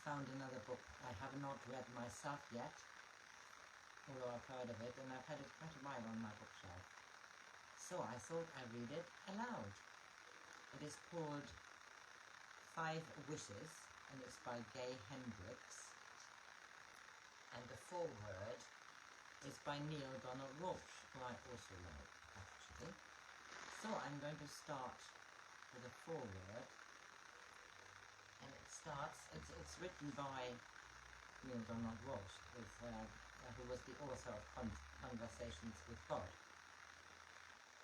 found another book I have not read myself yet, although I've heard of it, and I've had it quite a while on my bookshelf. So I thought I'd read it aloud. It is called 5 Wishes, and it's by Gay Hendricks. And the foreword is by Neale Walsh, who I also like, actually. So I'm going to start with a foreword. And it starts, it's written by Neale Walsh, who was the author of Conversations with God.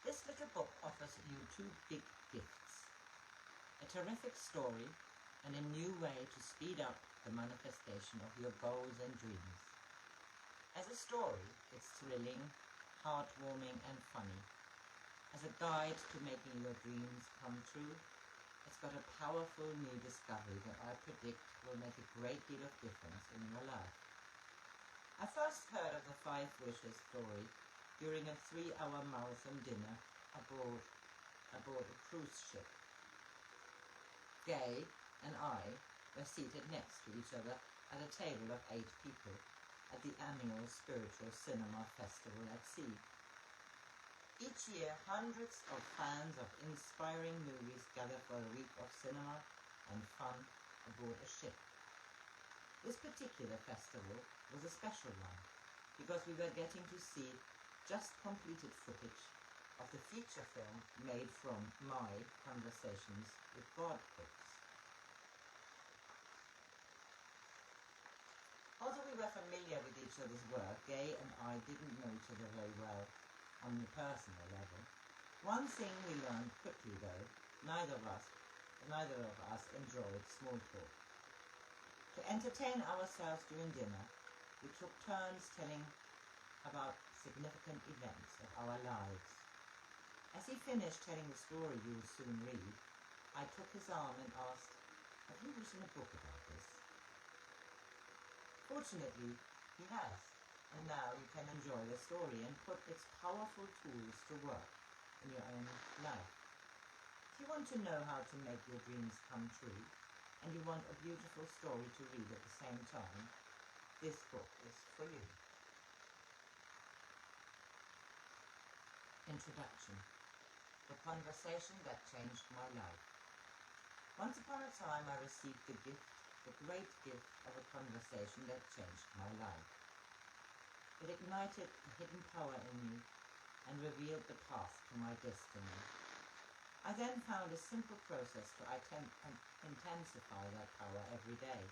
This little book offers you 2 big gifts: a terrific story and a new way to speed up the manifestation of your goals and dreams. As a story, it's thrilling, heartwarming and funny. As a guide to making your dreams come true, it's got a powerful new discovery that I predict will make a great deal of difference in your life. I first heard of the 5 Wishes story during a 3-hour marathon dinner aboard a cruise ship. Gay and I were seated next to each other at a table of 8 people at the annual Spiritual Cinema Festival at sea. Each year, hundreds of fans of inspiring movies gather for a week of cinema and fun aboard a ship. This particular festival was a special one because we were getting to see just completed footage of the feature film made from my Conversations with God books. Although we were familiar with each other's work, Gay and I didn't know each other very well on the personal level. One thing we learned quickly though, neither of us enjoyed small talk. To entertain ourselves during dinner, we took turns telling about significant events of our lives. As he finished telling the story you will soon read, I took his arm and asked, "Have you written a book about this?" Fortunately, he has. And now you can enjoy the story and put its powerful tools to work in your own life. If you want to know how to make your dreams come true, and you want a beautiful story to read at the same time, this book is for you. Introduction. The conversation that changed my life. Once upon a time I received the great gift of a conversation that changed my life. It ignited a hidden power in me and revealed the path to my destiny. I then found a simple process to intensify that power every day.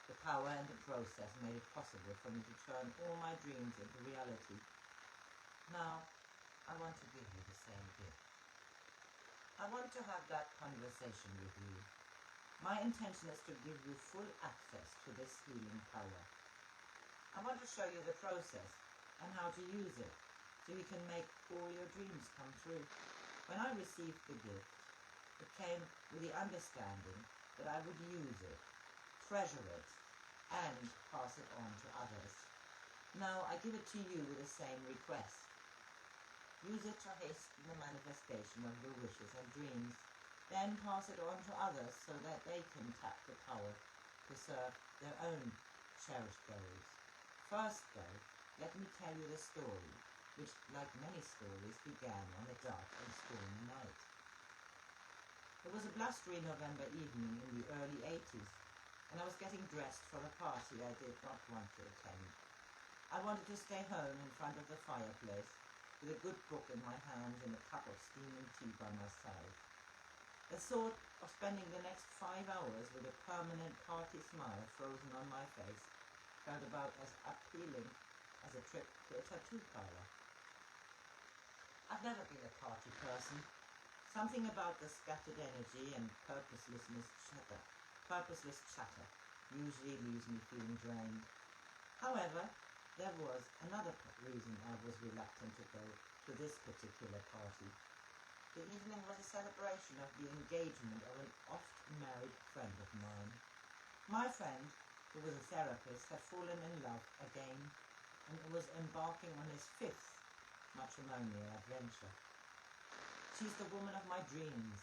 The power and the process made it possible for me to turn all my dreams into reality. Now, I want to give you the same gift. I want to have that conversation with you. My intention is to give you full access to this healing power. I want to show you the process and how to use it so you can make all your dreams come true. When I received the gift, it came with the understanding that I would use it, treasure it, and pass it on to others. Now I give it to you with the same request. Use it to hasten the manifestation of your wishes and dreams. Then pass it on to others so that they can tap the power to serve their own cherished goals. First though, let me tell you the story, which, like many stories, began on a dark and stormy night. It was a blustery November evening in the early 80s, and I was getting dressed for a party I did not want to attend. I wanted to stay home in front of the fireplace, with a good book in my hands and a cup of steaming tea by my side. The thought of spending the next 5 hours with a permanent party smile frozen on my face felt about as appealing as a trip to a tattoo parlor. I've never been a party person. Something about the scattered energy and purposeless chatter usually leaves me feeling drained. However, there was another reason I was reluctant to go to this particular party. The evening was a celebration of the engagement of an oft-married friend of mine. My friend, who was a therapist, had fallen in love again and was embarking on his 5th matrimonial adventure. "She's the woman of my dreams,"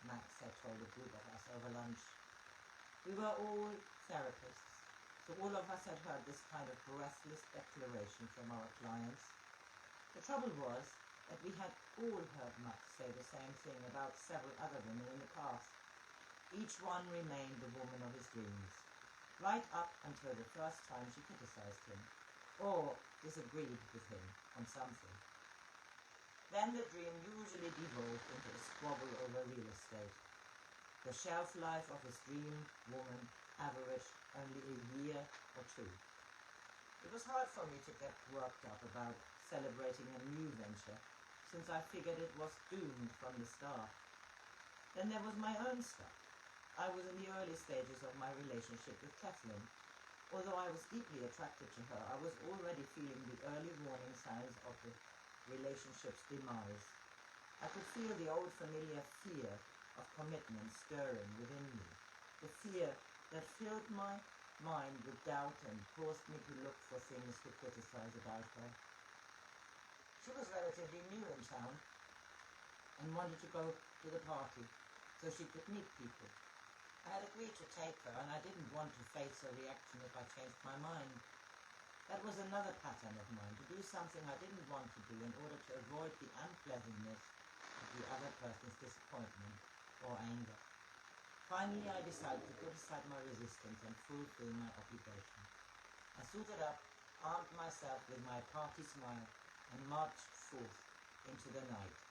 Max had told a group of us over lunch. We were all therapists, so all of us had heard this kind of breathless declaration from our clients. The trouble was that we had all heard Max say the same thing about several other women in the past. Each one remained the woman of his dreams, right up until the first time she criticized him, or disagreed with him on something. Then the dream usually devolved into a squabble over real estate. The shelf life of his dream woman averaged only a year or two. It was hard for me to get worked up about celebrating a new venture, since I figured it was doomed from the start. Then there was my own stuff. I was in the early stages of my relationship with Kathleen. Although I was deeply attracted to her, I was already feeling the early warning signs of the relationship's demise. I could feel the old familiar fear of commitment stirring within me, the fear that filled my mind with doubt and forced me to look for things to criticize about her. She was relatively new in town and wanted to go to the party so she could meet people. I had agreed to take her, and I didn't want to face her reaction if I changed my mind. That was another pattern of mine, to do something I didn't want to do in order to avoid the unpleasantness of the other person's disappointment or anger. Finally, I decided to put aside my resistance and fulfill my obligation. I suited up, armed myself with my party smile, and marched forth into the night,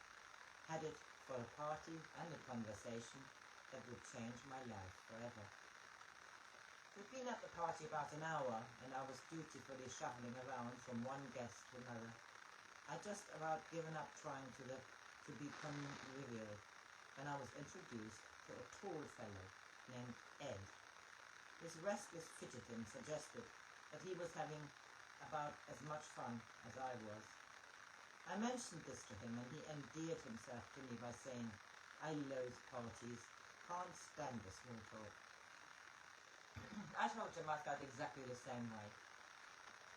headed for a party and a conversation that would change my life forever. We'd been at the party about an hour, and I was dutifully shuffling around from one guest to another. I'd just about given up trying to be convivial when I was introduced to a tall fellow named Ed. His restless fidgeting suggested that he was having about as much fun as I was. I mentioned this to him, and he endeared himself to me by saying, "I loathe parties. Can't stand the small talk." I told him I felt exactly the same way.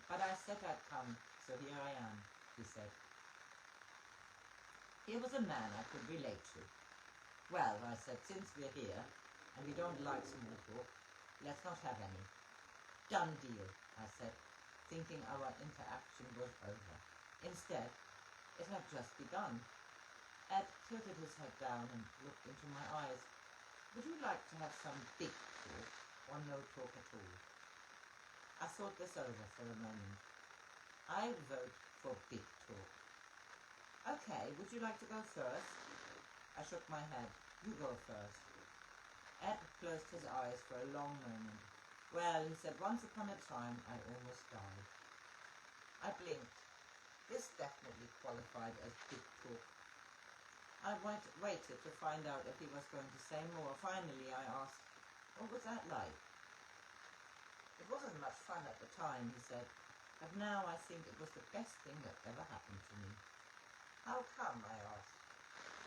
"But I said I'd come, so here I am," he said. Here was a man I could relate to. "Well," I said, "since we're here, and we don't like small talk, let's not have any." "Done deal," I said, thinking our interaction was over. Instead, it had just begun. Ed tilted his head down and looked into my eyes. "Would you like to have some big talk, or no talk at all?" I thought this over for a moment. "I vote for big talk." "Okay, would you like to go first?" I shook my head. "You go first." Ed closed his eyes for a long moment. "Well," he said, "once upon a time I almost died." I blinked. This definitely qualified as big talk. I waited to find out if he was going to say more. Finally, I asked, "What was that like?" "It wasn't much fun at the time," he said, "but now I think it was the best thing that ever happened to me." "How come?" I asked.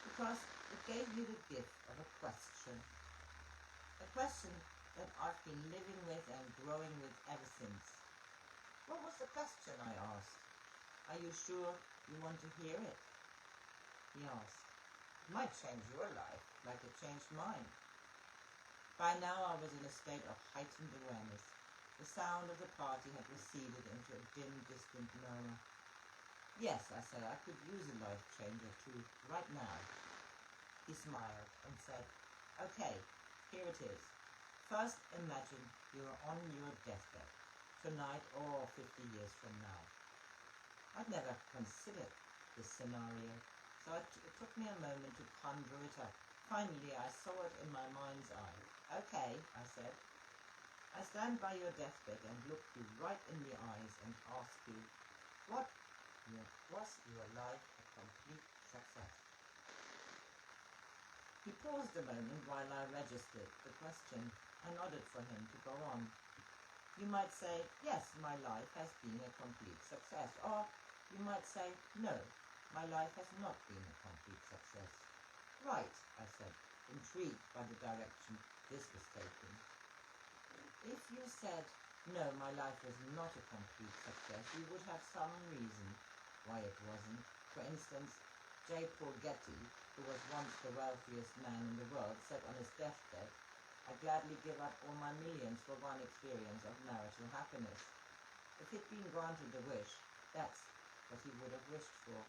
"Because it gave me the gift of a question. A question that I've been living with and growing with ever since." "What was the question?" I asked. "Are you sure you want to hear it?" He asked. "It might change your life, like it changed mine." By now I was in a state of heightened awareness. The sound of the party had receded into a dim, distant murmur. "Yes," I said, "I could use a life changer too, right now." He smiled and said, "Okay, here it is. First, imagine you're on your deathbed, tonight or 50 years from now." I'd never considered this scenario, so it took me a moment to conjure it up. Finally, I saw it in my mind's eye. "Okay," I said. "I stand by your deathbed and look you right in the eyes and ask you, was your life a complete success?" He paused a moment while I registered the question. I nodded for him to go on. "You might say, yes, my life has been a complete success. Or you might say, no, my life has not been a complete success." "Right," I said, intrigued by the direction this was taking. "If you said, no, my life was not a complete success, you would have some reason why it wasn't. For instance, J. Paul Getty, who was once the wealthiest man in the world, said on his deathbed I'd gladly give up all my millions for one experience of marital happiness. If he'd been granted a wish, that's what he would have wished for.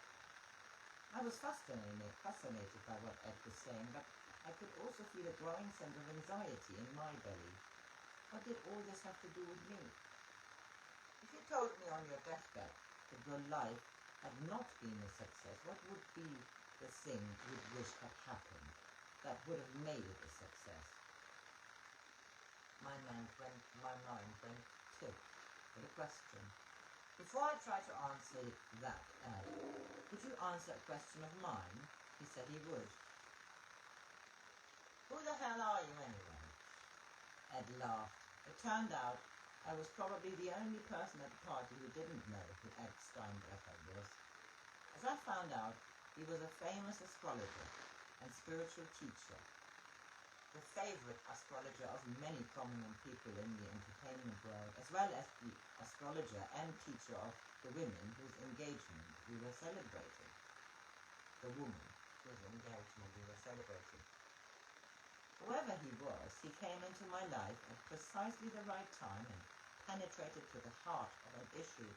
I was fascinated by what Ed was saying, but I could also feel a growing sense of anxiety in my belly. What did all this have to do with me? If you told me on your deathbed that your life had not been a success, what would be the thing you'd wish had happened that would have made it a success? My mind went tilt with a question. Before I tried to answer that, Ed, would you answer a question of mine? He said he would. Who the hell are you anyway? Ed laughed. It turned out I was probably the only person at the party who didn't know who Ed Steinbrecher was. As I found out, he was a famous astrologer and spiritual teacher, the favorite astrologer of many prominent people in the entertainment world, as well as the astrologer and teacher of the women whose engagement we were celebrating. The woman whose engagement we were celebrating. Whoever he was, he came into my life at precisely the right time and penetrated to the heart of an issue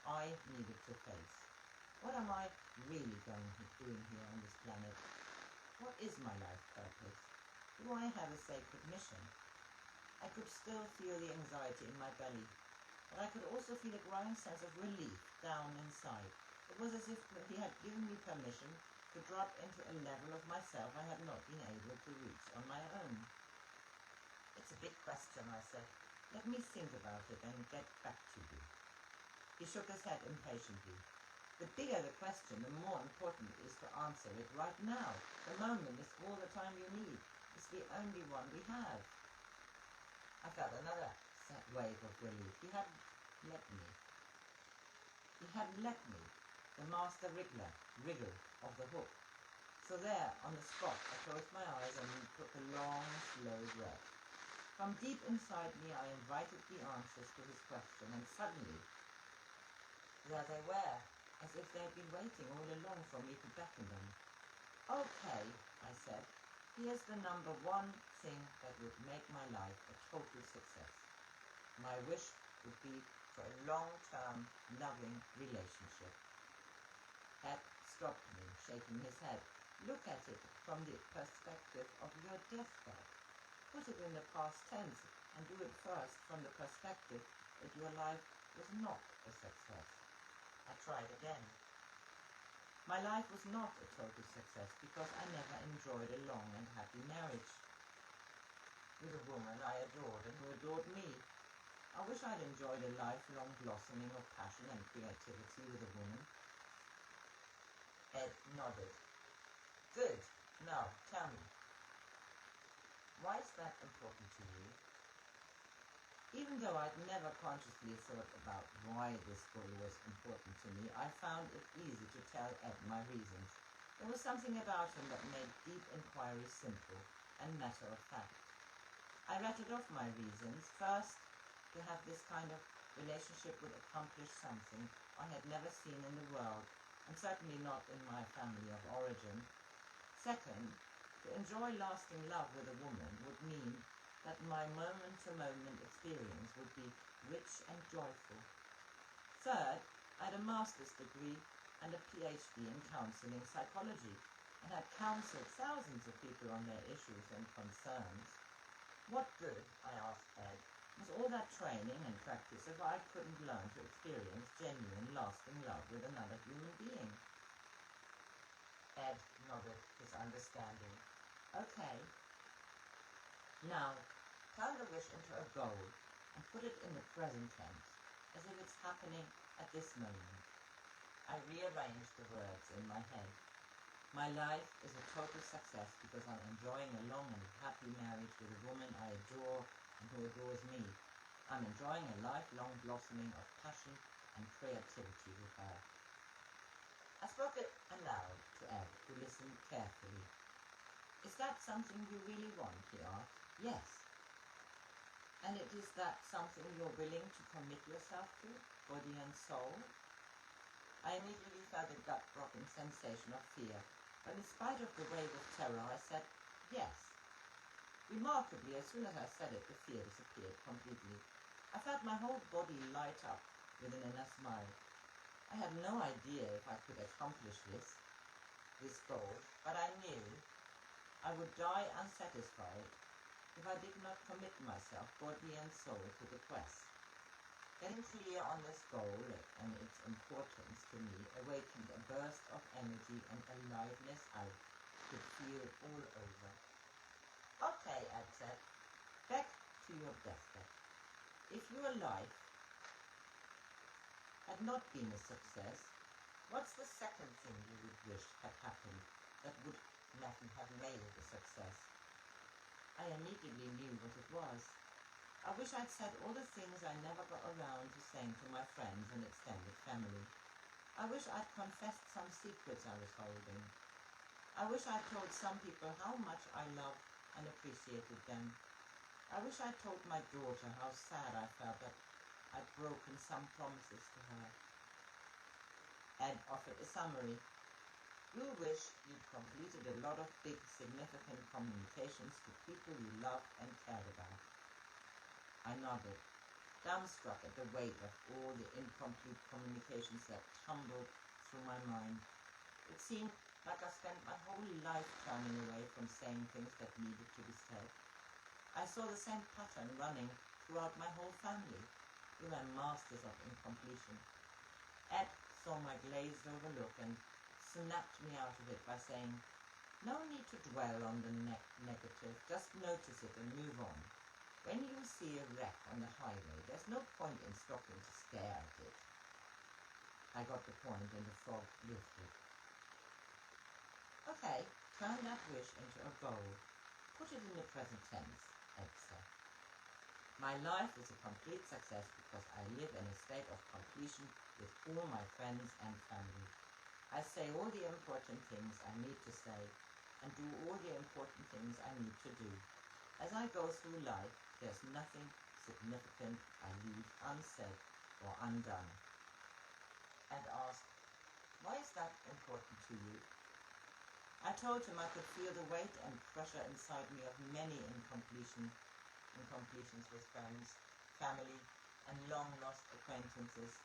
I needed to face. What am I really doing here on this planet? What is my life purpose? Do I have a sacred mission? I could still feel the anxiety in my belly, but I could also feel a growing sense of relief down inside. It was as if he had given me permission to drop into a level of myself I had not been able to reach on my own. It's a big question, I said. Let me think about it and get back to you. He shook his head impatiently. The bigger the question, the more important it is to answer it right now. The moment is all the time you need. It's the only one we have. I felt another wave of relief. He hadn't let me. The master wriggle of the hook. So there, on the spot, I closed my eyes and took a long, slow breath. From deep inside me, I invited the answers to his question, and suddenly, there they were, as if they had been waiting all along for me to beckon them. Okay, I said, here's the number one thing that would make my life a total success. My wish would be for a long-term, loving relationship. Ed stopped me, shaking his head. Look at it from the perspective of your deathbed. Put it in the past tense and do it first from the perspective that your life was not a success. I tried again. My life was not a total success because I never enjoyed a long and happy marriage with a woman I adored and who adored me. I wish I'd enjoyed a lifelong blossoming of passion and creativity with a woman. Ed nodded. Good. Now, tell me, why is that important to you? Even though I'd never consciously thought about why this goal was important to me, I found it easy to tell Ed my reasons. There was something about him that made deep inquiry simple and matter of fact. I rattled off my reasons. First, to have this kind of relationship would accomplish something I had never seen in the world, and certainly not in my family of origin. Second, to enjoy lasting love with a woman would mean that my moment-to-moment experience would be rich and joyful. Third, I had a master's degree and a PhD in counseling psychology, and had counseled thousands of people on their issues and concerns. What good, I asked Ed, was all that training and practice if I couldn't learn to experience genuine, lasting love with another human being? Ed nodded his understanding. Okay. Now, turn the wish into a goal and put it in the present tense, as if it's happening at this moment. I rearranged the words in my head. My life is a total success because I'm enjoying a long and happy marriage with a woman I adore and who adores me. I'm enjoying a lifelong blossoming of passion and creativity with her. I spoke it aloud to Ed, who listened carefully. Is that something you really want? He asked. Yes. And is that something you're willing to commit yourself to, body and soul? I immediately felt a gut-dropping sensation of fear, but in spite of the wave of terror, I said, yes. Remarkably, as soon as I said it, the fear disappeared completely. I felt my whole body light up with an inner smile. I had no idea if I could accomplish this goal, but I knew I would die unsatisfied if I did not commit myself, body and soul, to the quest. Getting clear on this goal and its importance to me awakened a burst of energy and aliveness I could feel all over. Okay, Ed said, back to your deathbed. If your life had not been a success, what's the second thing you would wish had happened that would have made it a success? I immediately knew what it was. I wish I'd said all the things I never got around to saying to my friends and extended family. I wish I'd confessed some secrets I was holding. I wish I'd told some people how much I loved and appreciated them. I wish I'd told my daughter how sad I felt that I'd broken some promises to her. Ed offered a summary. You wish you'd completed a lot of big, significant communications to people you loved and cared about. I nodded, dumbstruck at the weight of all the incomplete communications that tumbled through my mind. It seemed like I spent my whole life turning away from saying things that needed to be said. I saw the same pattern running throughout my whole family. We were masters of incompletion. Ed saw my glazed over look and snapped me out of it by saying, no need to dwell on the negative, just notice it and move on. When you see a wreck on the highway, there's no point in stopping to stare at it. I got the point and the fog lifted. Okay, turn that wish into a goal. Put it in the present tense, Ed said. My life is a complete success because I live in a state of completion with all my friends and family. I say all the important things I need to say and do all the important things I need to do. As I go through life, there's nothing significant I leave unsaid or undone. Ed asked, why is that important to you? I told him I could feel the weight and pressure inside me of many incompletions with friends, family, and long-lost acquaintances.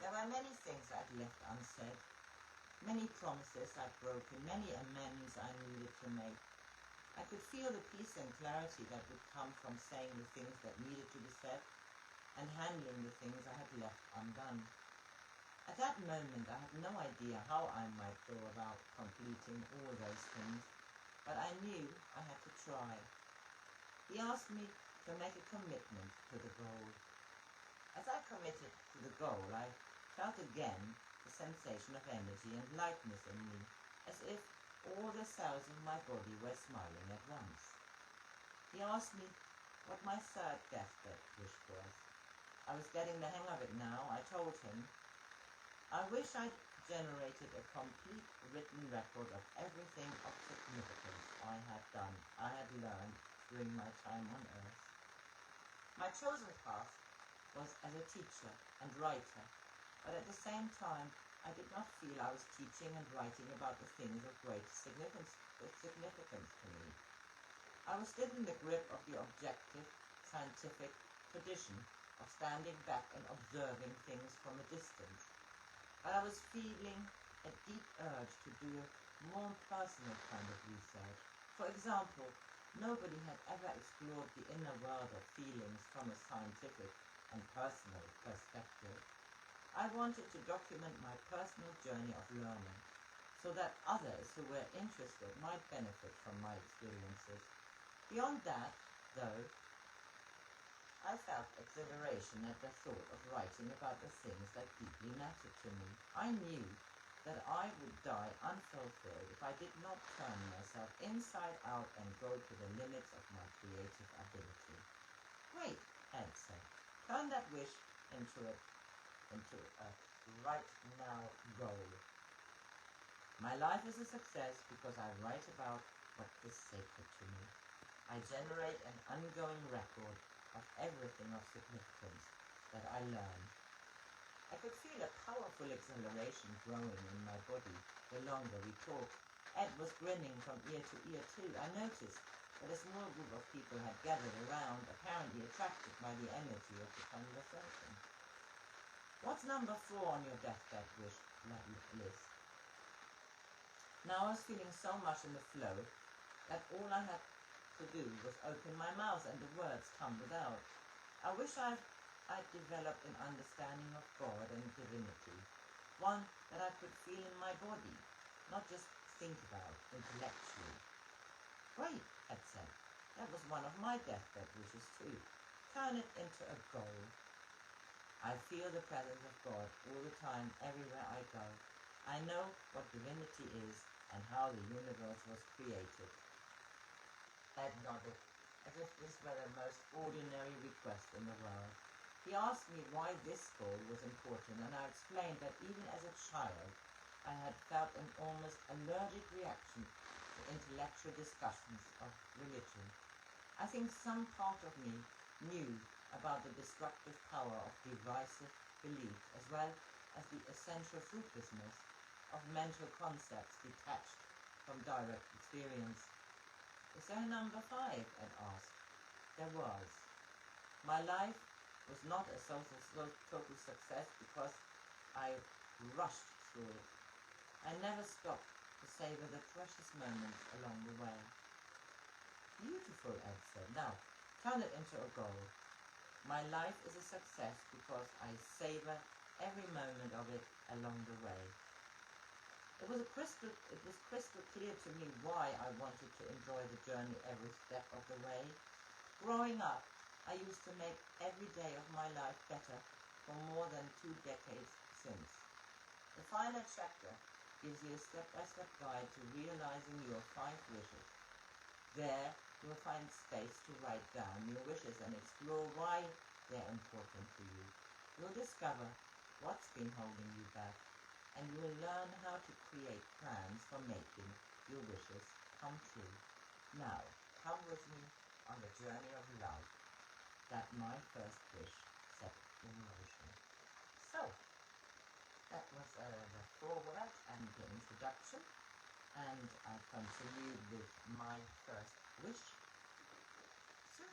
There were many things I'd left unsaid, many promises I'd broken, many amends I needed to make. I could feel the peace and clarity that would come from saying the things that needed to be said and handling the things I had left undone. At that moment, I had no idea how I might go about completing all those things, but I knew I had to try. He asked me to make a commitment to the goal. As I committed to the goal, I felt again the sensation of energy and lightness in me, as if all the cells of my body were smiling at once. He asked me what my third deathbed wish was. I was getting the hang of it now. I told him, I wish I'd generated a complete written record of everything of significance I had learned during my time on Earth. My chosen path was as a teacher and writer, but at the same time, I did not feel I was teaching and writing about the things of great significance to me. I was still in the grip of the objective, scientific tradition of standing back and observing things from a distance. But I was feeling a deep urge to do a more personal kind of research. For example, nobody had ever explored the inner world of feelings from a scientific and personal perspective. I wanted to document my personal journey of learning so that others who were interested might benefit from my experiences. Beyond that, though, I felt exhilaration at the thought of writing about the things that deeply mattered to me. I knew that I would die unfulfilled if I did not turn myself inside out and go to the limits of my creative ability. Great, Ed said. Turn that wish into a right now goal. My life is a success because I write about what is sacred to me. I generate an ongoing record of everything of significance that I learn. I could feel a powerful exhilaration growing in my body the longer we talked. Ed was grinning from ear to ear too. I noticed that a small group of people had gathered around, apparently attracted by the energy of the conversation. What's number 4 on your deathbed wish list? Now I was feeling so much in the flow that all I had to do was open my mouth and the words tumbled out. I wish I'd developed an understanding of God and divinity, one that I could feel in my body, not just think about intellectually. Great, Ed said. That was one of my deathbed wishes too. Turn it into a goal. I feel the presence of God all the time, everywhere I go. I know what divinity is and how the universe was created. Ed nodded, as if this were the most ordinary request in the world. He asked me why this goal was important, and I explained that even as a child, I had felt an almost allergic reaction to intellectual discussions of religion. I think some part of me knew about the destructive power of divisive belief, as well as the essential fruitlessness of mental concepts detached from direct experience. Is there a number 5? Ed asked. There was. My life was not a total success because I rushed through it. I never stopped to savor the precious moments along the way. Beautiful, Ed said. Now, turn it into a goal. My life is a success because I savor every moment of it along the way. It was crystal clear to me why I wanted to enjoy the journey every step of the way. Growing up, I used to make every day of my life better for more than 2 decades since. The final chapter gives you a step-by-step guide to realizing your 5 wishes. There, you'll find space to write down your wishes and explore why they're important to you. You'll discover what's been holding you back, and you will learn how to create plans for making your wishes come true. Now, come with me on the journey of love that my first wish set in motion. So, that was the foreword and the introduction, and I continue with my first wish. So,